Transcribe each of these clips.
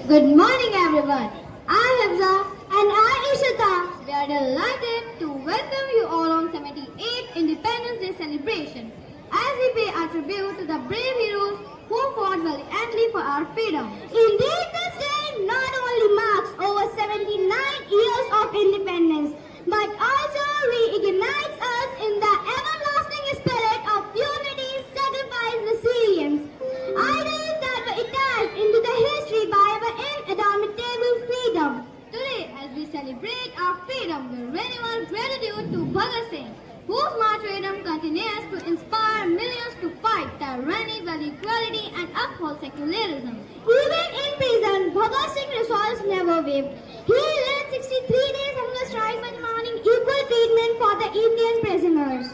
Good morning, everyone. I am Hamza and I Ishita. We are delighted to welcome you all on 78th Independence Day celebration as we pay our tribute to the brave heroes who fought valiantly for our freedom. Indeed, this day not only marks over 79 years of independence, but also reignites us in the everlasting spirit of unity, sacrifice, resilience. Ideals that were etched into the history by our indomitable freedom. Today, as we celebrate our freedom, we renew our gratitude to Bhagat Singh, whose martyrdom continues to inspire millions to fight tyranny, value equality, and uphold secularism. Even in prison, Bhagat Singh resolves never wavered. He led 63 days hunger strike by demanding equal treatment for the Indian prisoners.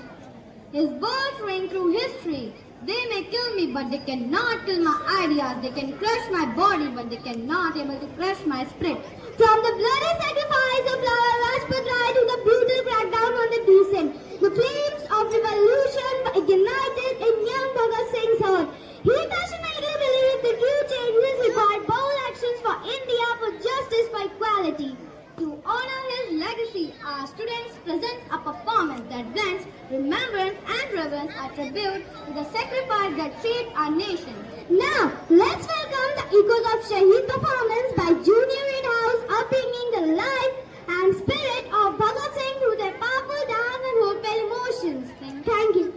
His words ring through history. They may kill me, but they cannot kill my ideas. They can crush my body, but they cannot able to crush my spirit. From the bloody sacrifice of Lala Rajpat Rai to the brutal crackdown on the decent, the flames of revolution were ignited in young Bhagat Singh's heart. He passionately believed that true changes required bold actions for India, for justice, for equality. To honor his legacy, our students present a performance that blends remembrance and reverence, a tribute to the sacrifice that shaped our nation. Now, let's welcome the Echoes of Shaheed performance by Junior Red House, upbringing the life and spirit of Bhagat Singh through their powerful dance and heartfelt emotions. Thank you.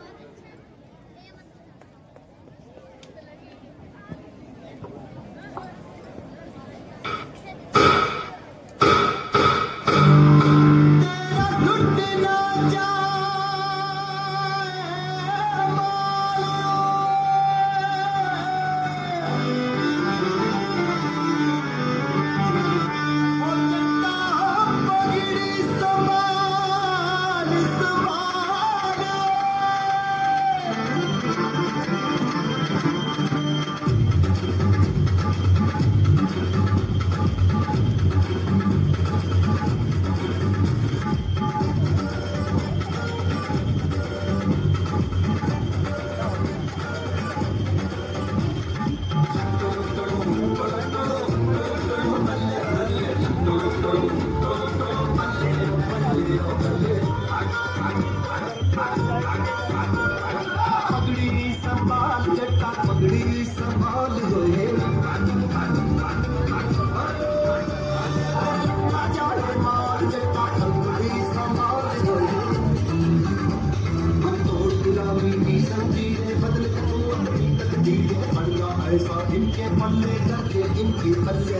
इनके पल्ले करके इनकी पल्ले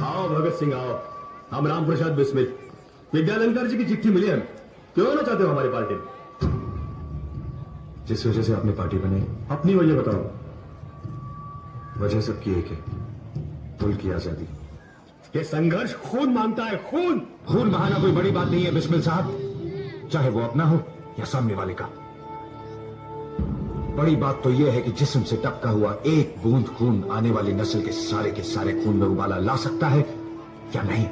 आओ भगत सिंह आओ। हम राम प्रसाद बिस्मिल। विद्यालंकर जी की चिट्ठी मिली है। क्यों ना चाहते हो हमारी पार्टी में? जिस वजह से आपने पार्टी बनाई, अपनी वजह बताओ। वजह सबकी एक है, मुल्क की आजादी। ये संघर्ष खून मांगता है, खून। खून बहाना कोई बड़ी बात नहीं है बिस्मिल साहब, चाहे वो अपना हो या सामने वाले का। बड़ी बात तो यह है कि जिस्म से टपका हुआ एक बूंद खून आने वाली नस्ल के सारे खून में उबाला ला सकता है या नहीं।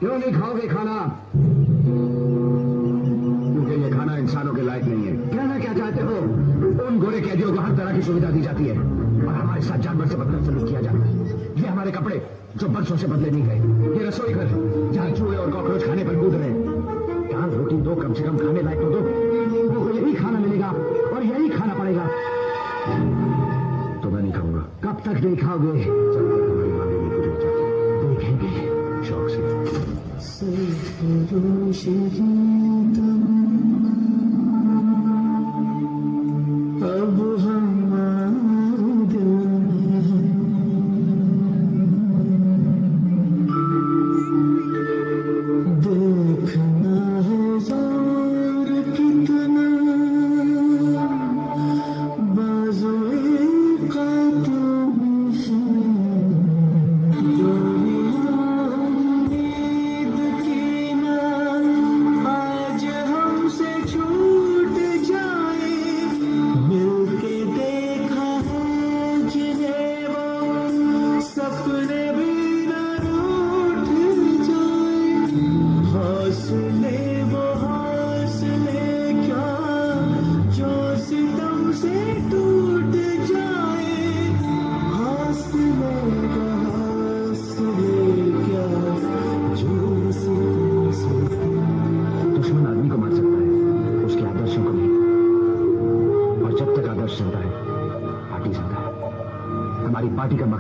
क्यों नहीं खाओगे खाना? क्योंकि ये खाना इंसानों के लायक नहीं है। कहना क्या चाहते हो? उन गोरे कैदियों को हर तरह की सुविधा दी जाती है और हमारे साथ जानवर से बदला सलूक किया जाता है। ये हमारे कपड़े जो बरसों से बदले नहीं गए, ये रसोई घर जहाँ चूहे और कॉकरोच खाने पर कूद रहे हैं। दाल रोटी दो कम से कम खाने लायक तो दो। वो यही खाना मिलेगा और यही खाना पड़ेगा। तो मैं नहीं खाऊंगा। कब तक नहीं खाओगे? जब तक हमारी मांगे नहीं पूरी हो जाती। देखेंगे शौक से।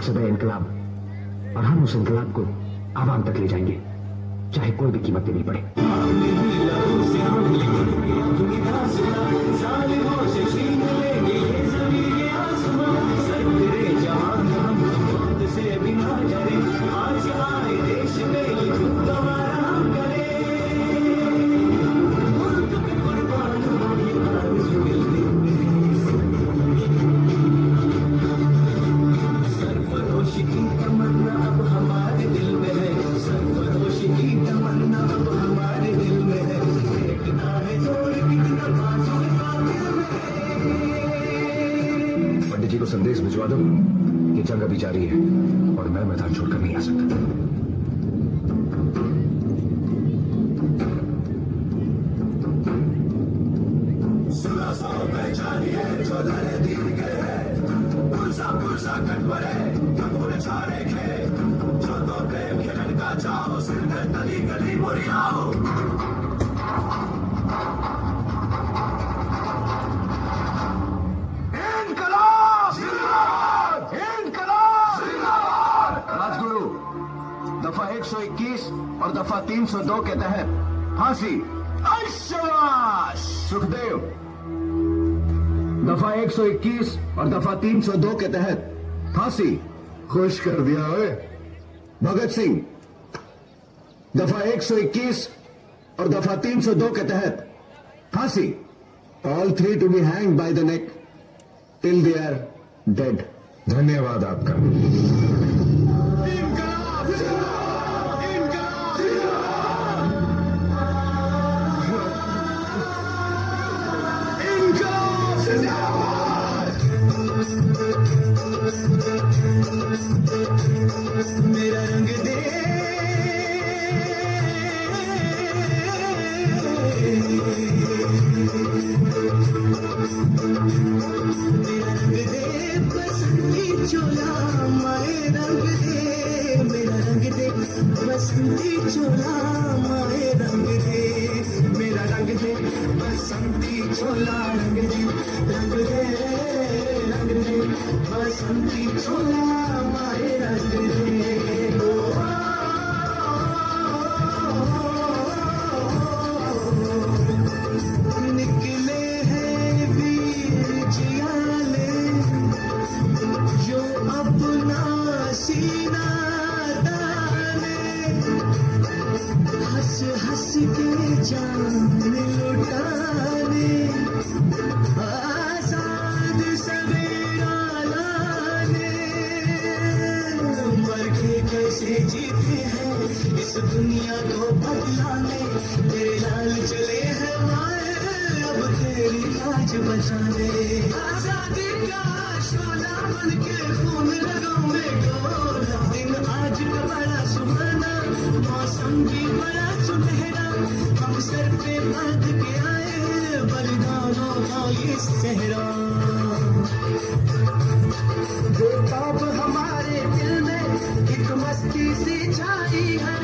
मकसद है इनकलाब, और हम उस इनकलाब को आवाम तक ले जाएंगे, चाहे कोई भी कीमत देनी पड़े। पंडित जी को संदेश भिजवा दो कि जंग अभी जारी है और मैं मैदान छोड़कर नहीं आ सकता। राजगुरु, दफा 121 और दफा 302 के तहत फांसी। सुखदेव, दफा 121 और दफा 302 के तहत फांसी। खुश कर दिया ओए। भगत सिंह, दफा 121 और दफा 302 के तहत फांसी। All 3 to be hang by the neck till they are dead. धन्यवाद आपका। मेरा रंग दे, मेरा रंग दे बसंती चोला, माए रंग दे, मेरा रंग दे बसंती चोला, माए रंग दे, मेरा रंग दे बसंती चोला, रंग दे, रंग दे, रंग दे बसंती चोला, माए रंग दे। निकले हैं वीर जियाले, जो अपना सीना डाले, हंस हंस के जान लुटाने, आजाद सवेरा लाने, मर के कैसे जीते हैं इस दुनिया को बदलाने, तेरे लाल चले हैं माए अब तेरी लाज बचाने। आजादी का शोला बन के खून रगों में डोला, दिन आज का बड़ा सुहाना, मौसम भी बड़ा सुनहरा, हम सर पे बांध के आए बलिदानों का ये सहरा। बेताब हमारे दिल में एक मस्ती सी छाई है,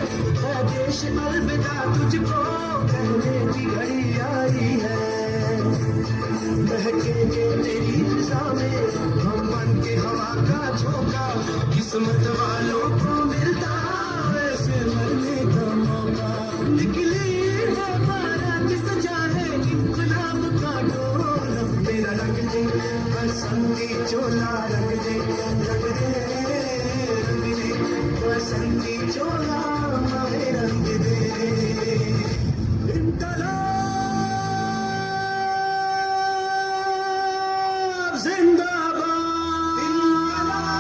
देश अलविदा तुझको कहने की घड़ी आई है। बहकेंगे तेरी फिजा में हम बन के हवा का झोंका, किस्मत वालों को मिलता वैसे मरने का मौका। निकली है बारात सजा है इंकलाब का डोला, मेरा रंग दे बसंती चोला, रंग दे, रंग दे, रंग दे बसंती चोला, माए रंग दे। इनकलाब जिंदाबाद, इनकलाब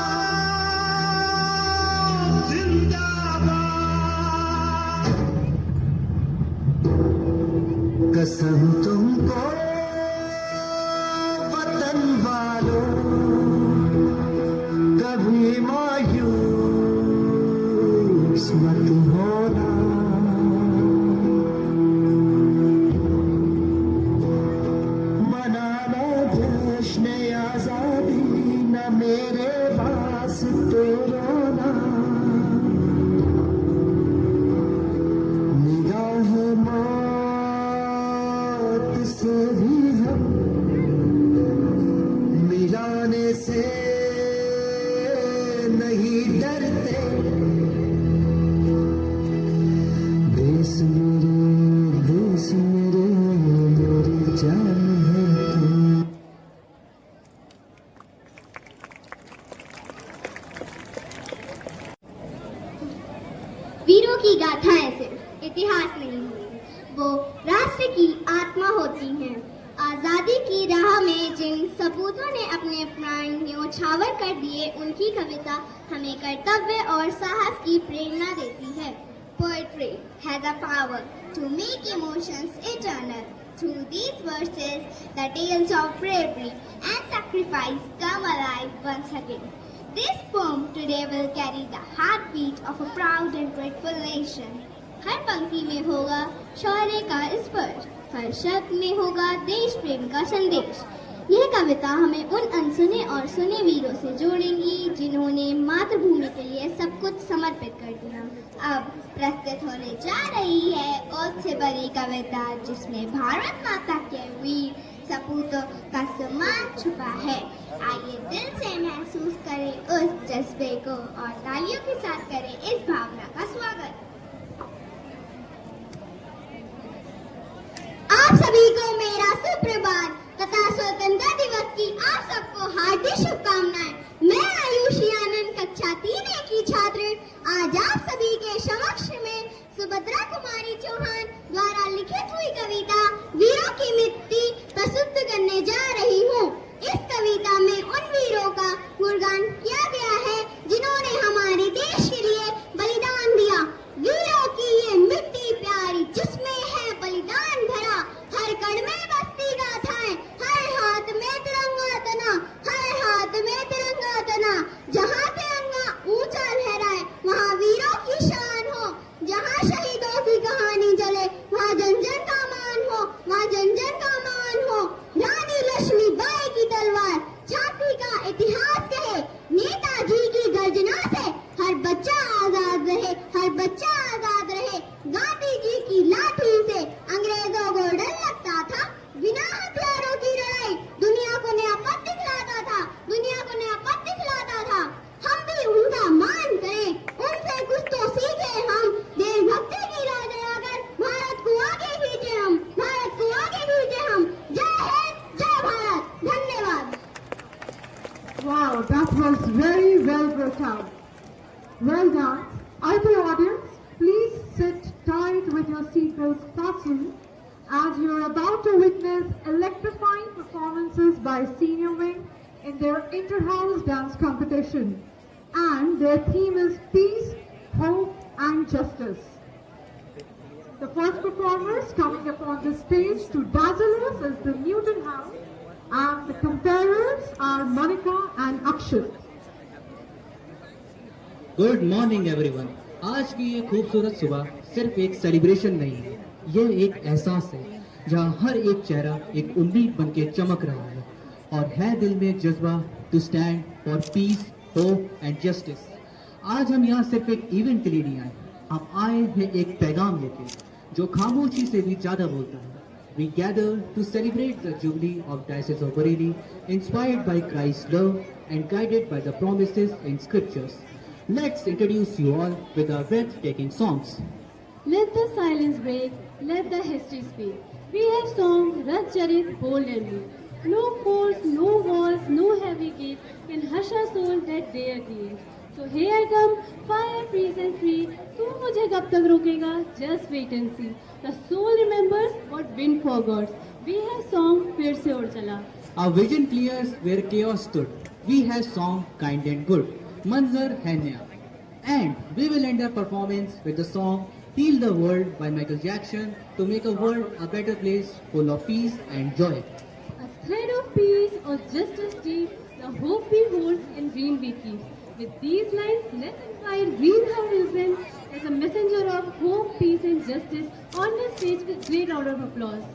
जिंदाबाद। कसम तुमको वतन वालों, कभी मायूस मत होना, मनाना जश्न आजादी, न मेरे वास्ते रोना, निगाह मौत इतिहास नहीं होती, वो राष्ट्र की आत्मा होती हैं। आजादी की राह में जिन सपूतों ने अपने प्राण न्योछावर कर दिए, उनकी कविता हमें कर्तव्य और साहस की प्रेरणा देती है। Poetry has a power to make emotions eternal. Through these verses, the tales of bravery and sacrifice come alive once again. This poem today will carry the heartbeat of a proud and grateful nation. हर पंक्ति में होगा शौर्य का स्पर्श, हर शब्द में होगा देश प्रेम का संदेश। यह कविता हमें उन अनसुने और सुने वीरों से जोड़ेंगी जिन्होंने मातृभूमि के लिए सब कुछ समर्पित कर दिया। अब प्रस्तुत होने जा रही है ओज से बड़ी कविता, जिसमें भारत माता के वीर सपूतों का सम्मान छुपा है। आइए दिल से महसूस करें उस जज्बे को और तालियों के साथ करें इस भावना का स्वागत। आप सभी को मेरा सुप्रभात तथा स्वतंत्रता दिवस की आप सबको हार्दिक शुभकामनाएं। मैं आयुषी आनंद कक्षा 3A की छात्र आज आप सभी के समक्ष में सुभद्रा कुमारी चौहान द्वारा लिखित हुई कविता वीरों की मिट्टी प्रस्तुत करने जा रही हूँ। इस कविता में उन वीरों का गुणगान किया गया है जिन्होंने हमारे देश के लिए बलिदान दिया। वीरों की ये मिट्टी प्यारी जिसमें है बलिदान भरा, हर कण में बस्ती गाथाएं, हर हाथ में तिरंगा तना, हर हाथ में तिरंगा तना। जहाँ तिरंगा ऊंचा लहराए वहाँ वीरों की शान हो, जहाँ शहीदों की कहानी चले वहाँ जन जन का मान हो, वहाँ जन जन का मान हो। रानी लक्ष्मीबाई की तलवार छाती का इतिहास कहे, नेताजी की गर्जना से हर बच्चा आजाद रहे, हर बच्चा आजाद रहे। गांधी जी की लाठी से अंग्रेजों को डर लगता था, बिना हथियारों की लड़ाई दुनिया को नया पथ दिखलाता था, दुनिया को नया पथ दिखलाता था। हम भी उनका मान करें, उनसे कुछ तो सीखे हम, देशभक्ति की राह जलाकर भारत को आगे खींचे हम, भारत को आगे खींचे हम। जय हिंद, जय भारत, धन्यवाद। Wow, that was very well brought out. Well done. IP audience, please sit tight with your seatbelts fastened as you're about to witness electrifying performances by Senior Wing in their inter-house dance competition. And their theme is peace, hope and justice. The first performers coming upon the stage to dazzle us is the Newton House, and the comparers are Monica and Akshat. Good morning everyone. आज की ये खूबसूरत सुबह सिर्फ एक celebration नहीं है, यह एक एहसास है जहाँ हर एक चेहरा एक उम्मीद बन के चमक रहा है और है दिल में जज्बा to stand for peace, hope and justice. आज हम यहाँ सिर्फ एक इवेंट के लिए नहीं आए, हम आए हैं एक पैगाम लेके जो खामोशी से भी ज्यादा बोलता है। We gather to celebrate the Jubilee of Diocese of Bareilly, inspired by Christ's love and guided by the promises in scriptures. Let's introduce you all with our breathtaking songs. Let the silence break, let the history speak. We have songs Rath Charit bold and weak. No force, no walls, no heavy gate can hush our soul that dare create. So here I come, fire, freeze and free. तू मुझे कब तक रोकेगा? Just wait and see. The soul remembers what wind forgot. We have song फिर से उड़ चला. Our vision clears where chaos stood. We have song kind and good. Manzar hai naya. And we will end our performance with the song Heal the World by Michael Jackson to make a world a better place full of peace and joy. A thread of peace or justice deep, the hope we hold and dream we keep. With these lines, let's invite Green Horizon as a messenger of hope, peace and justice on the stage with great round of applause.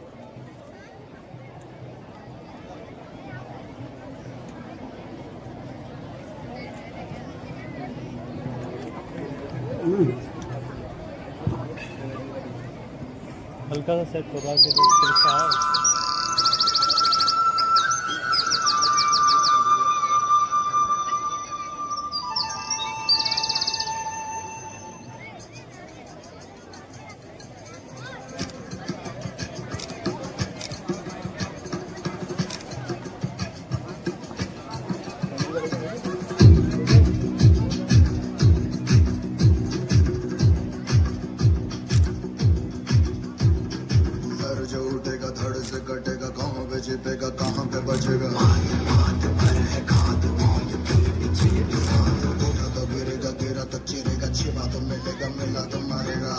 हल्का सा set करवा के बचेगा बात भर है खाद मौत के पीछे साथ उठा तो गिरेगा गिरा तो चिरेगा छिपा तो मिलेगा मिला तो मारेगा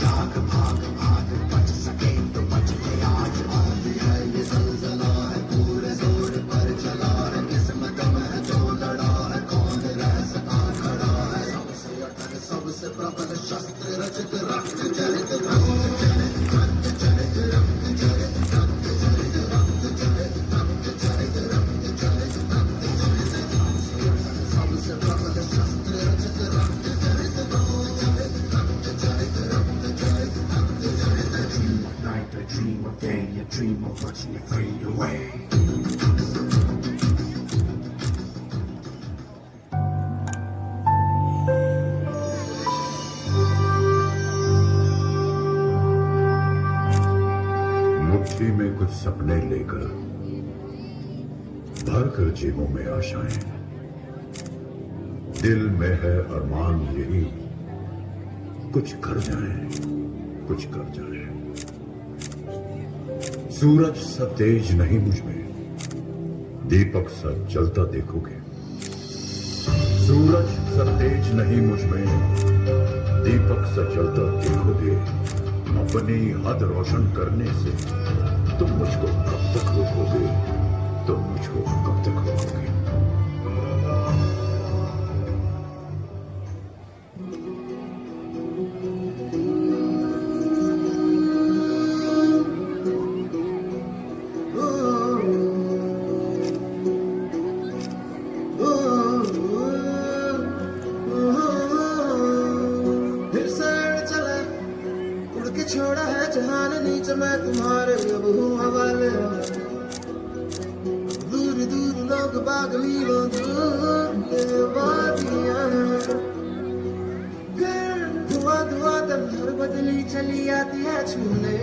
जाग भाग भाग बच सके तो बच ले आज है ये जलजला है पूरे जोर पर चला है किस्मत में जो लड़ा है कौन रह सका खड़ा है सबसे अटल सबसे प्रबल शस्त्र रचित रक्त चरित रक्त चरित रक्त चरित रक्त चरित रक्त चरित रक्त चरित रक्त चरित रक्त चरित रक्त चरित सबसे प्रबल शस्त्र रचित रक्त चरित रक्त चरित रक्त चरित रक्त चरित रक्त चरित dream of night, a dream of day, a dream of watching it fade away. मुट्ठी में कुछ सपने लेकर भर कर जेबों में आशाएं, दिल में है अरमान यही कुछ कर जाए, कुछ कर जाए। सूरज सा तेज नहीं मुझ में, दीपक सा जलता देखोगे। सूरज सा तेज नहीं मुझ में, दीपक सा जलता देखोगे। अपनी हद रोशन करने से तुम मुझको कब तक रोकोगे, तुम मुझको कब तक रोकोगे। फिर से चला उड़ के छोड़ा है जहान नीचे मैं तुम्हारे अब हूँ हवाले दूर दूर लोग बाग मीलों दूर ये वादियां हैं फिर धुआं धुआं तलहर बदली चली आती है छूने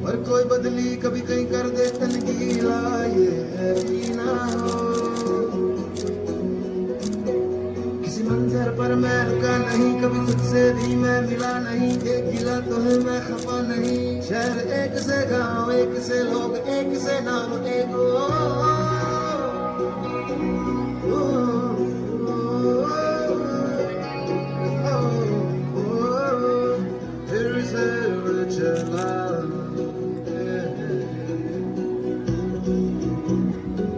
और कोई बदली कभी कहीं कर दे तन गीला ये है पीना हो किसी मंजर पर मैं रुका नहीं कभी तुझसे भी मैं मिला नहीं एक गिला तो है मैं खफा नहीं शहर एक से गांव एक से लोग एक से नाम एक फिर से चला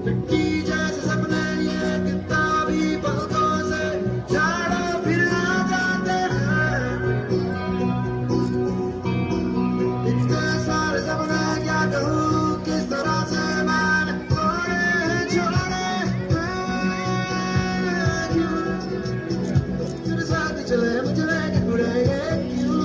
मिट्टी जैसे सपने ये किताबी पलकों से झाड़ा फिर आ जाते हैं इतने सारे सपने क्या कहूँ किस तरह से मैंने छोड़े हैं क्यों तेरे साथ चले मुझे लेके उड़ेंगे क्यों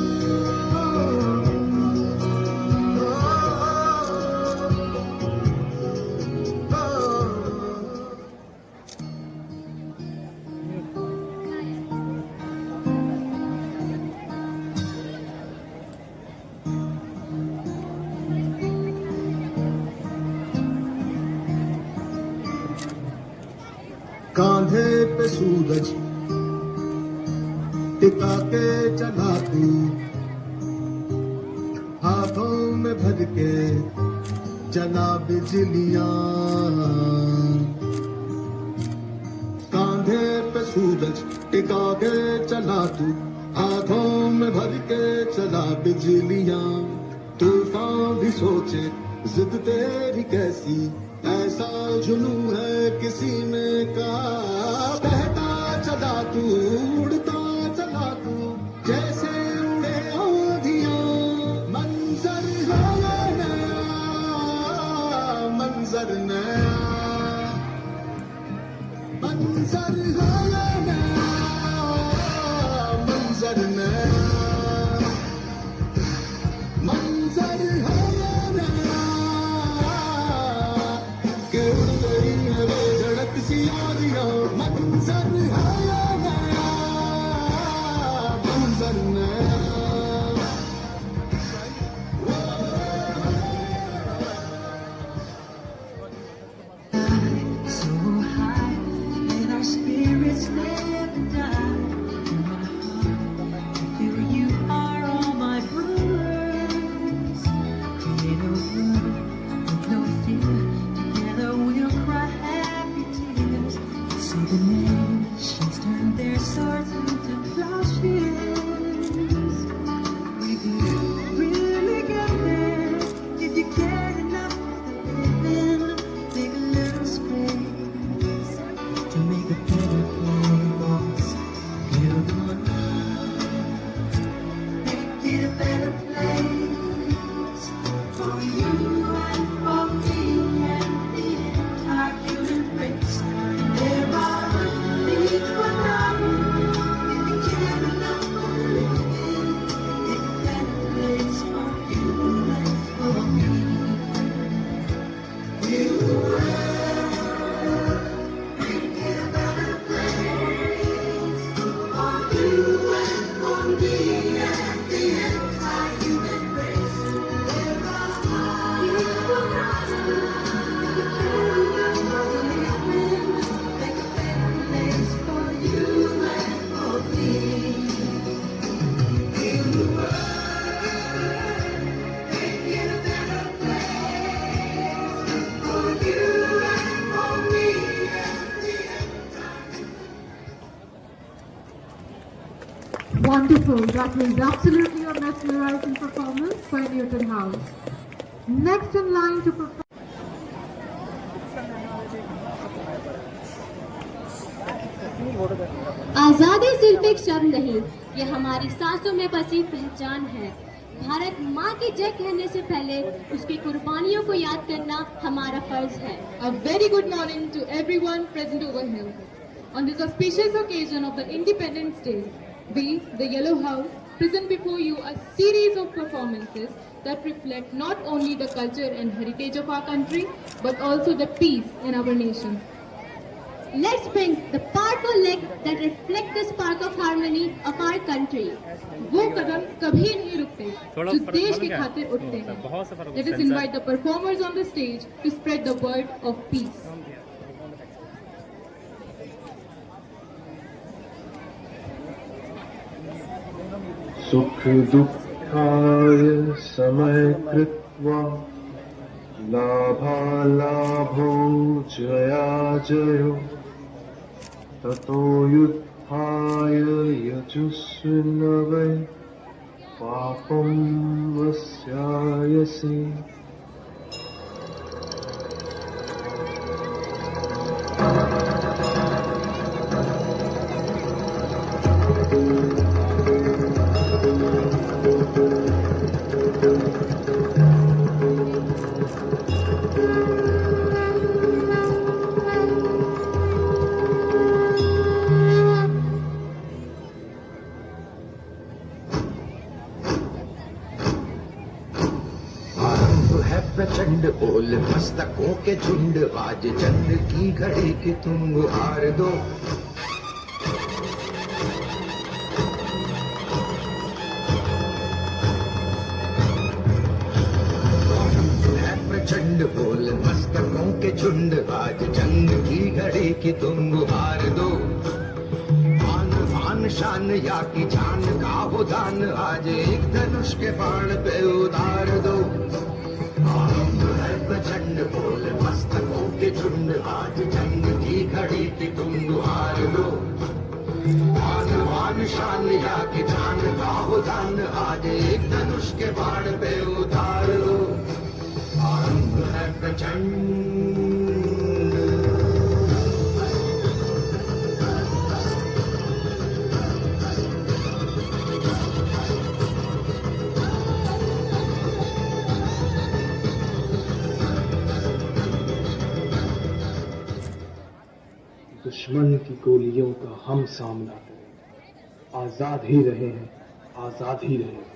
कांधे पे सूरज टिका के चला तू हाथों में भर के चला बिजलियां कांधे पे सूरज टिका के चला तू हाथों में भर के चला बिजलियां तूफान भी सोचे जिद तेरी कैसी ऐसा जुनू है किसी ने कहा बहता चला तू उड़ता चला तू जैसे उड़े आंधियां मंजर है नया मंजर नया मंजर है नया मंजर नया मंजर है मंजर है नया मंजर नया So high, and our spirits never die. In my heart, I feel you are all my brothers. Create a world That was absolutely a mesmerizing performance by Newton House. Next in line to perform. आजादी सिर्फ एक शब्द नहीं, ये हमारी सांसों में बसी पहचान है। भारत माँ की जय कहने से पहले उसकी कुर्बानियों को याद करना हमारा फर्ज है। A very good morning to everyone present over here. On this auspicious occasion of the Independence Day, we, the Yellow House, present before you a series of performances that reflect not only the culture and heritage of our country, but also the peace in our nation. Let's bring the powerful leg that reflect the spark of harmony of our country. वो कदम कभी नहीं रुकते जो देश के खातिर उठते हैं। Let us invite the performers on the stage to spread the word of peace. सुख दुःखाय समय कृत्वा लाभालाभौ जयाजयो ततो युद्धाय यजुस्विनवै पापं वस्यायसि प्रचंड बोल मस्तकों के झुंड आज चंद्र की घड़ी की तुम गुहार दो प्रचंड बोल मस्तकों के झुंड आज चंद्र की घड़ी की तुम गुहार दो आन फान शान या की जान का हो दान आज एक धनुष के बाण पे उतार दो प्रचंड बोल मस्तकों के झुंड आज जंग की घड़ी की तुम गुहार दो आन शान या की जान का हो दान आज एक धनुष के बाण पे उतार दो आरंभ है प्रचंड दुश्मन की गोलियों का हम सामना करें आजाद ही रहे हैं आजाद ही रहे हैं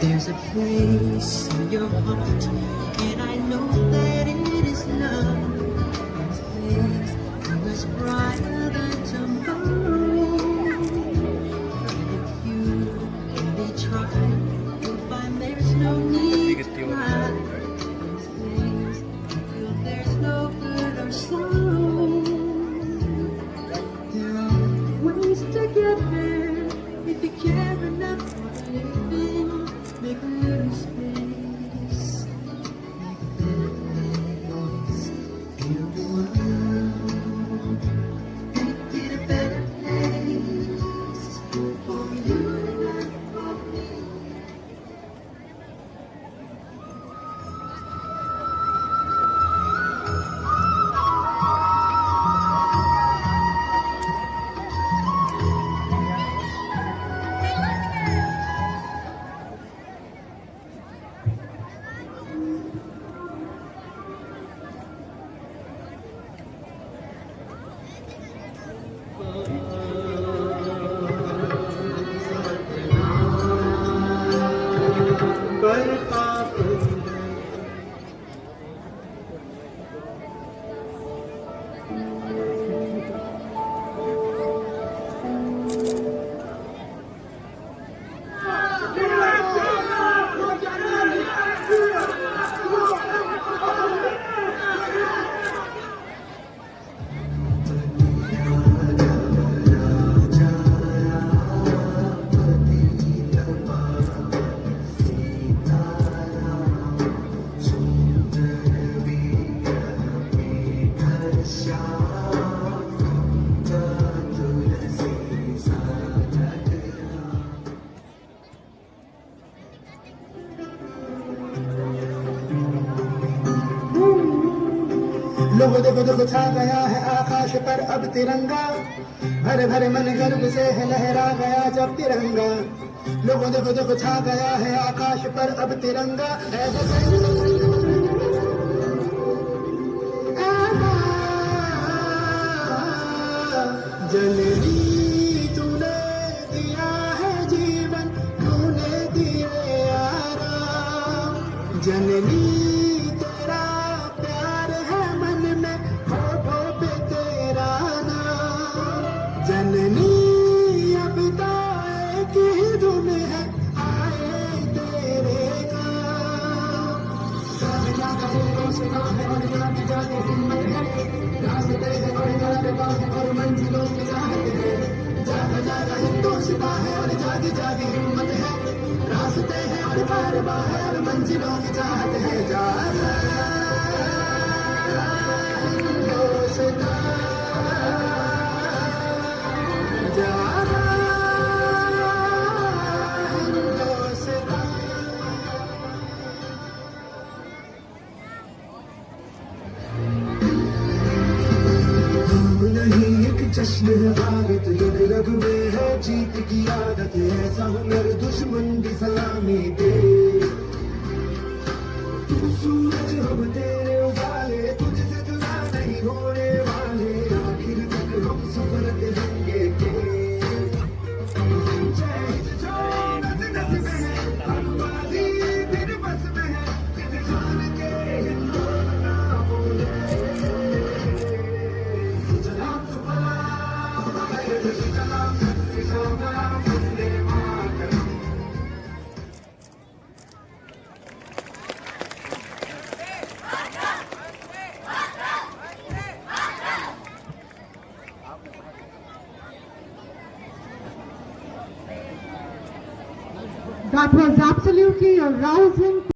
There's a place in your heart, and I know that it is love. This place is brighter than tomorrow. And if you really try, you'll find there's no need to cry. This place, you feel there's no good or sorrow. There are ways to get there if you care enough for living. Make a little space, make a little place, heal the world, make it a better place for you and for me. लोगों देखो देखो छा गया है आकाश पर अब तिरंगा, भरे भरे मन गर्व से है लहरा गया जब तिरंगा। लोगों देखो देखो छा गया है आकाश पर अब तिरंगा। जननी तूने दिया है जीवन, तूने दिए आराम। जननी तेरा प्यार है मन में, होठों पे तेरा नाम। जननी अब तो एक ही धुन है, आए तेरे काम। साजना का दिलों से गाँव है और जाने जाने हिम्मत है, रास्ते हैं और रास्ते हैं और मंजिलों की राहत है। जागा जागा हिंदुस्तां है और जागी जागी हिम्मत है, रास्ते हैं और कारवां है और मंजिलों की चाहत है। जागा हिंदुस्तां, जागा हिंदुस्तां। नहीं एक जश्न है भारत, युग रग में है जीत की आदत। ऐसा हुनर दुश्मन की सलामी दे। तू सूरज हम तेरे उजाले, तुझसे जुदा नहीं होने वाले। आखिर तक हम सफर करेंगे के। जय हिंद जो नस नस में है, आबादी फिर बस में है। जान के हिंदुस्तां बोले, सलाम सलाम सलाम सलाम Vande Mataram. That was absolutely a rousing